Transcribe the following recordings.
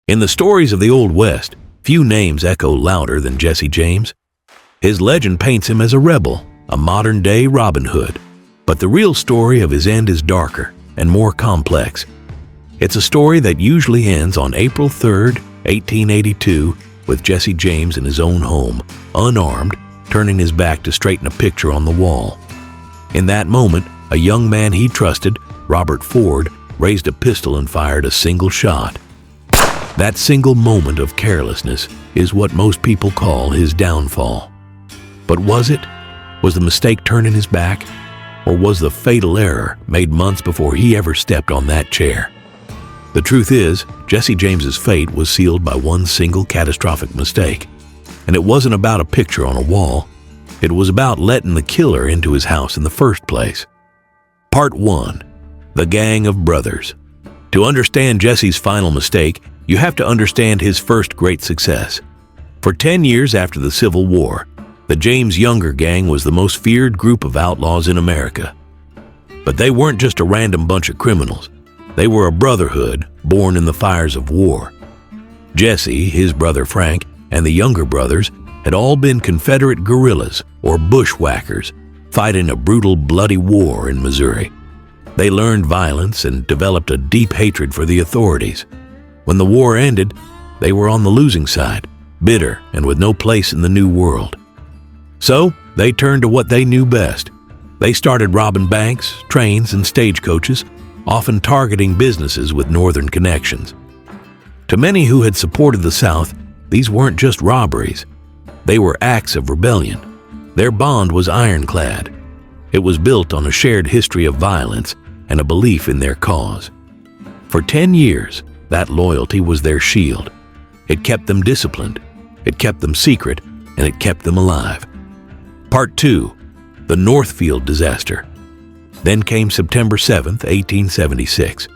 In the stories of the Old West, few names echo louder than Jesse James. His legend paints him as a rebel, a modern-day Robin Hood. But the real story of his end is darker and more complex. It's a story that usually ends on April 3rd, 1882, with Jesse James in his own home, unarmed, turning his back to straighten a picture on the wall. In that moment, a young man he trusted, Robert Ford, raised a pistol and fired a single shot. That single moment of carelessness is what most people call his downfall. But was it? Was the mistake turning his back? Or was the fatal error made months before he ever stepped on that chair? The truth is, Jesse James's fate was sealed by one single catastrophic mistake. And it wasn't about a picture on a wall. It was about letting the killer into his house in the first place. Part 1. The Gang of Brothers. To understand Jesse's final mistake, you have to understand his first great success. For 10 years after the Civil War, the James Younger Gang was the most feared group of outlaws in America. But they weren't just a random bunch of criminals. They were a brotherhood born in the fires of war. Jesse, his brother Frank, and the Younger brothers had all been Confederate guerrillas or bushwhackers fighting a brutal, bloody war in Missouri. They learned violence and developed a deep hatred for the authorities. When the war ended, they were on the losing side, bitter and with no place in the new world. So, they turned to what they knew best. They started robbing banks, trains, and stagecoaches, often targeting businesses with northern connections. To many who had supported the South, these weren't just robberies. They were acts of rebellion. Their bond was ironclad. It was built on a shared history of violence and a belief in their cause. For 10 years, that loyalty was their shield. It kept them disciplined, it kept them secret, and it kept them alive. Part 2. The Northfield Disaster. Then came September 7th, 1876.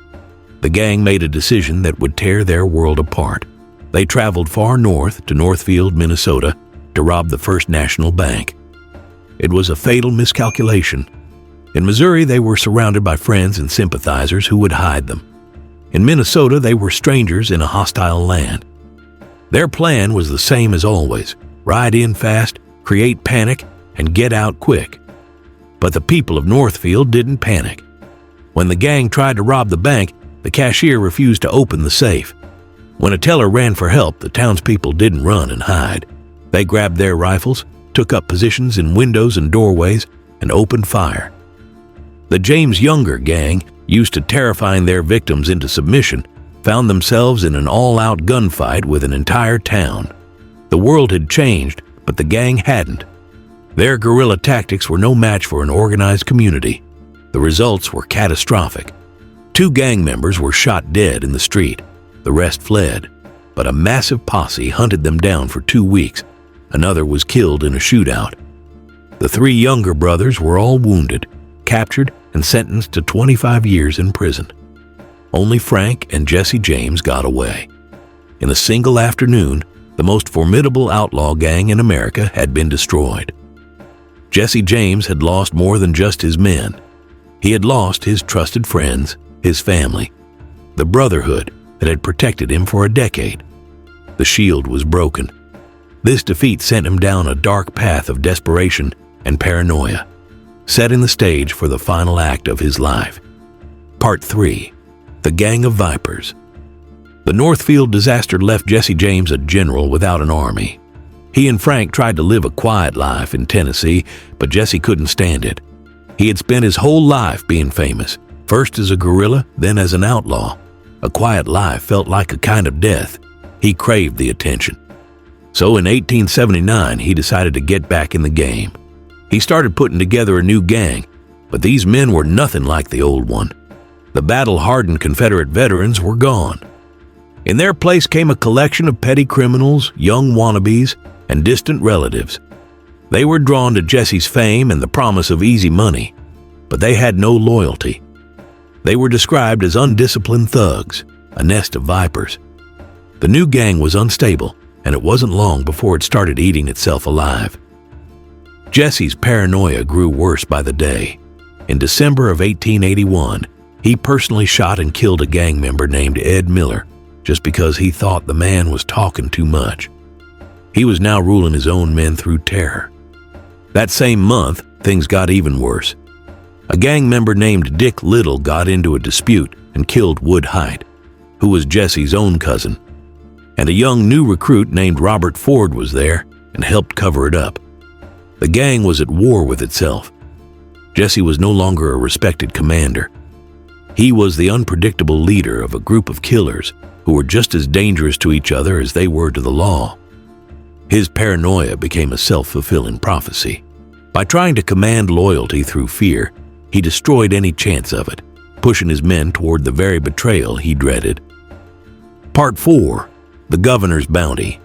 The gang made a decision that would tear their world apart. They traveled far north to Northfield, Minnesota, to rob the First National Bank. It was a fatal miscalculation. In Missouri, they were surrounded by friends and sympathizers who would hide them. In Minnesota, they were strangers in a hostile land. Their plan was the same as always: ride in fast, create panic, and get out quick. But the people of Northfield didn't panic. When the gang tried to rob the bank, the cashier refused to open the safe. When a teller ran for help, the townspeople didn't run and hide. They grabbed their rifles, took up positions in windows and doorways, and opened fire. The James Younger Gang, used to terrifying their victims into submission, found themselves in an all-out gunfight with an entire town. The world had changed, but the gang hadn't. Their guerrilla tactics were no match for an organized community. The results were catastrophic. 2 gang members were shot dead in the street. The rest fled, but a massive posse hunted them down for 2 weeks. Another was killed in a shootout. The 3 younger brothers were all wounded, captured, and sentenced to 25 years in prison. Only Frank and Jesse James got away. In a single afternoon, the most formidable outlaw gang in America had been destroyed. Jesse James had lost more than just his men. He had lost his trusted friends, his family, the brotherhood that had protected him for a decade. The shield was broken. This defeat sent him down a dark path of desperation and paranoia, setting the stage for the final act of his life. Part 3. The Gang of Vipers. The Northfield Disaster left Jesse James a general without an army. He and Frank tried to live a quiet life in Tennessee, but Jesse couldn't stand it. He had spent his whole life being famous, first as a guerrilla, then as an outlaw. A quiet life felt like a kind of death. He craved the attention. So in 1879, he decided to get back in the game. He started putting together a new gang, but these men were nothing like the old one. The battle-hardened Confederate veterans were gone. In their place came a collection of petty criminals, young wannabes, and distant relatives. They were drawn to Jesse's fame and the promise of easy money, but they had no loyalty. They were described as undisciplined thugs, a nest of vipers. The new gang was unstable, and it wasn't long before it started eating itself alive. Jesse's paranoia grew worse by the day. In December of 1881, he personally shot and killed a gang member named Ed Miller. just because he thought the man was talking too much. He was now ruling his own men through terror. That same month, things got even worse. A gang member named Dick Little got into a dispute and killed Wood Height, who was Jesse's own cousin. And a young new recruit named Robert Ford was there and helped cover it up. The gang was at war with itself. Jesse was no longer a respected commander. He was the unpredictable leader of a group of killers who were just as dangerous to each other as they were to the law. His paranoia became a self-fulfilling prophecy. By trying to command loyalty through fear, he destroyed any chance of it, pushing his men toward the very betrayal he dreaded. Part 4. The Governor's Bounty.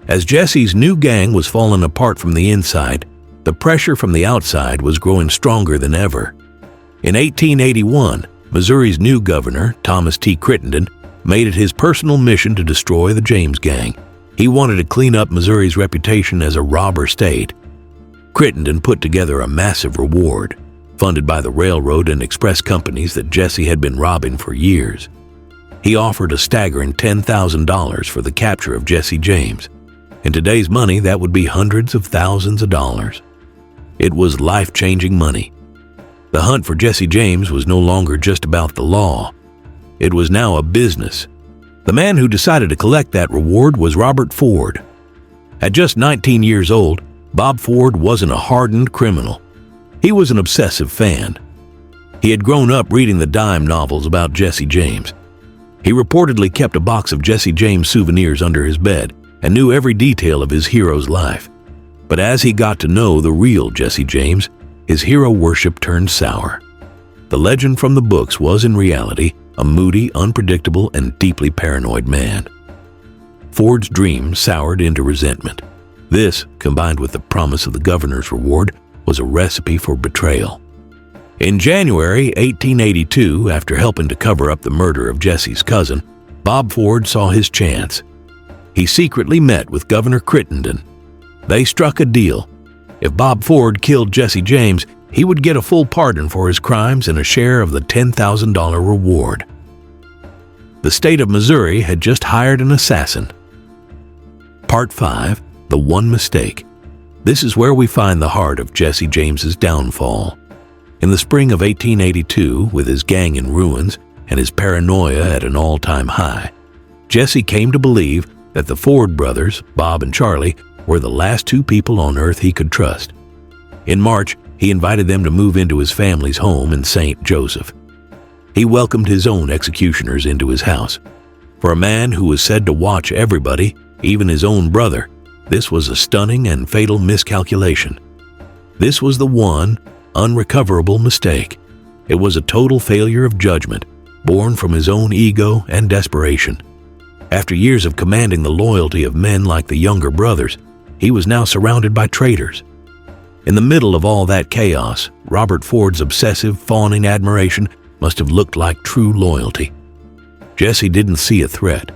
As Jesse's new gang was falling apart from the inside, the pressure from the outside was growing stronger than ever. In 1881, Missouri's new governor, Thomas T. Crittenden, made it his personal mission to destroy the James Gang. He wanted to clean up Missouri's reputation as a robber state. Crittenden put together a massive reward, funded by the railroad and express companies that Jesse had been robbing for years. He offered a staggering $10,000 for the capture of Jesse James. In today's money, that would be hundreds of thousands of dollars. It was life-changing money. The hunt for Jesse James was no longer just about the law. It was now a business. The man who decided to collect that reward was Robert Ford. At just 19 years old, Bob Ford wasn't a hardened criminal. He was an obsessive fan. He had grown up reading the dime novels about Jesse James. He reportedly kept a box of Jesse James souvenirs under his bed and knew every detail of his hero's life. But as he got to know the real Jesse James, his hero worship turned sour. The legend from the books was in reality a moody, unpredictable, and deeply paranoid man. Ford's dream soured into resentment. This, combined with the promise of the governor's reward, was a recipe for betrayal. In January 1882, after helping to cover up the murder of Jesse's cousin, Bob Ford saw his chance. He secretly met with Governor Crittenden. They struck a deal. If Bob Ford killed Jesse James, he would get a full pardon for his crimes and a share of the $10,000 reward. The state of Missouri had just hired an assassin. Part 5. The One Mistake. This is where we find the heart of Jesse James's downfall. In the spring of 1882, with his gang in ruins and his paranoia at an all-time high, Jesse came to believe that the Ford brothers, Bob and Charlie, were the last two people on earth he could trust. In March, he invited them to move into his family's home in St. Joseph. He welcomed his own executioners into his house. For a man who was said to watch everybody, even his own brother, this was a stunning and fatal miscalculation. This was the one unrecoverable mistake. It was a total failure of judgment, born from his own ego and desperation. After years of commanding the loyalty of men like the younger brothers, he was now surrounded by traitors. In the middle of all that chaos, Robert Ford's obsessive, fawning admiration must have looked like true loyalty. Jesse didn't see a threat.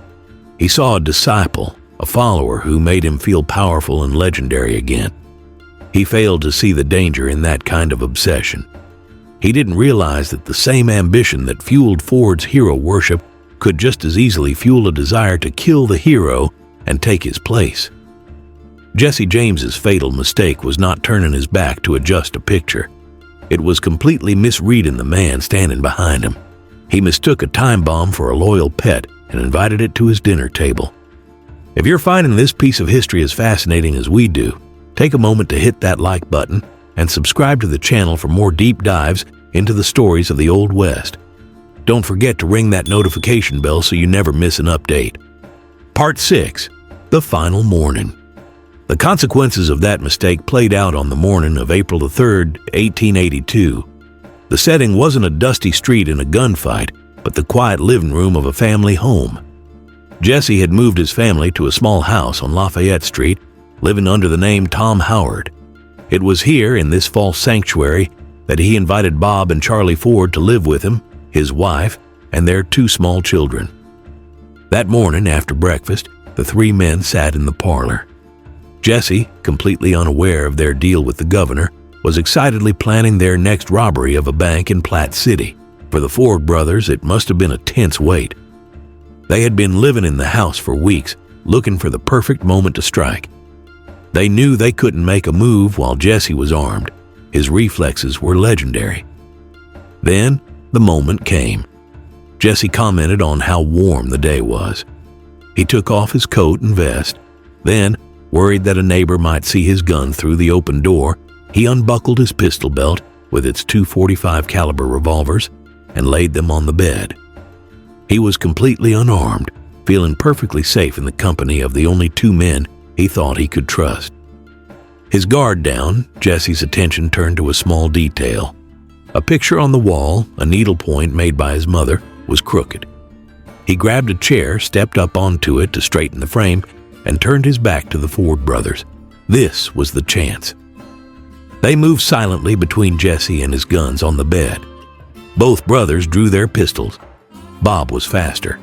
He saw a disciple, a follower who made him feel powerful and legendary again. He failed to see the danger in that kind of obsession. He didn't realize that the same ambition that fueled Ford's hero worship could just as easily fuel a desire to kill the hero and take his place. Jesse James's fatal mistake was not turning his back to adjust a picture. It was completely misreading the man standing behind him. He mistook a time bomb for a loyal pet and invited it to his dinner table. If you're finding this piece of history as fascinating as we do, take a moment to hit that like button and subscribe to the channel for more deep dives into the stories of the Old West. Don't forget to ring that notification bell so you never miss an update. Part 6. The Final Morning. The consequences of that mistake played out on the morning of April 3rd, 1882. The setting wasn't a dusty street in a gunfight, but the quiet living room of a family home. Jesse had moved his family to a small house on Lafayette Street, living under the name Tom Howard. It was here, in this false sanctuary, that he invited Bob and Charlie Ford to live with him, his wife, and their two small children. That morning, after breakfast, the three men sat in the parlor. Jesse, completely unaware of their deal with the governor, was excitedly planning their next robbery of a bank in Platte City. For the Ford brothers, it must have been a tense wait. They had been living in the house for weeks, looking for the perfect moment to strike. They knew they couldn't make a move while Jesse was armed. His reflexes were legendary. Then, the moment came. Jesse commented on how warm the day was. He took off his coat and vest. Then, worried that a neighbor might see his gun through the open door, he unbuckled his pistol belt with its two .45 caliber revolvers and laid them on the bed. He was completely unarmed, feeling perfectly safe in the company of the only two men he thought he could trust. His guard down, Jesse's attention turned to a small detail. A picture on the wall, a needlepoint made by his mother, was crooked. He grabbed a chair, stepped up onto it to straighten the frame, and turned his back to the Ford brothers. This was the chance. They moved silently between Jesse and his guns on the bed. Both brothers drew their pistols. Bob was faster.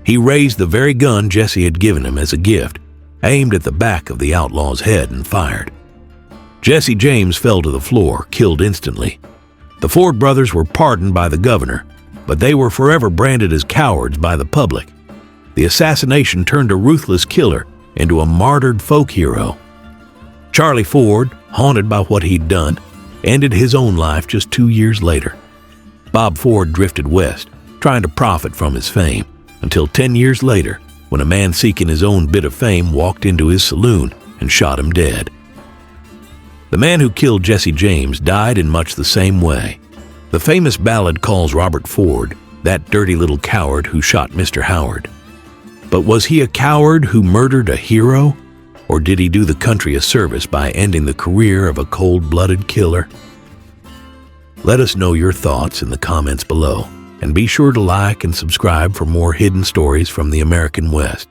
He raised the very gun Jesse had given him as a gift, aimed at the back of the outlaw's head, and fired. Jesse James fell to the floor, killed instantly. The Ford brothers were pardoned by the governor, but they were forever branded as cowards by the public. The assassination turned a ruthless killer into a martyred folk hero. Charlie Ford, haunted by what he'd done, ended his own life just 2 years later. Bob Ford drifted west, trying to profit from his fame, until 10 years later, when a man seeking his own bit of fame walked into his saloon and shot him dead. The man who killed Jesse James died in much the same way. The famous ballad calls Robert Ford that dirty little coward who shot Mr. Howard. But was he a coward who murdered a hero? Or did he do the country a service by ending the career of a cold-blooded killer? Let us know your thoughts in the comments below, and be sure to like and subscribe for more hidden stories from the American West.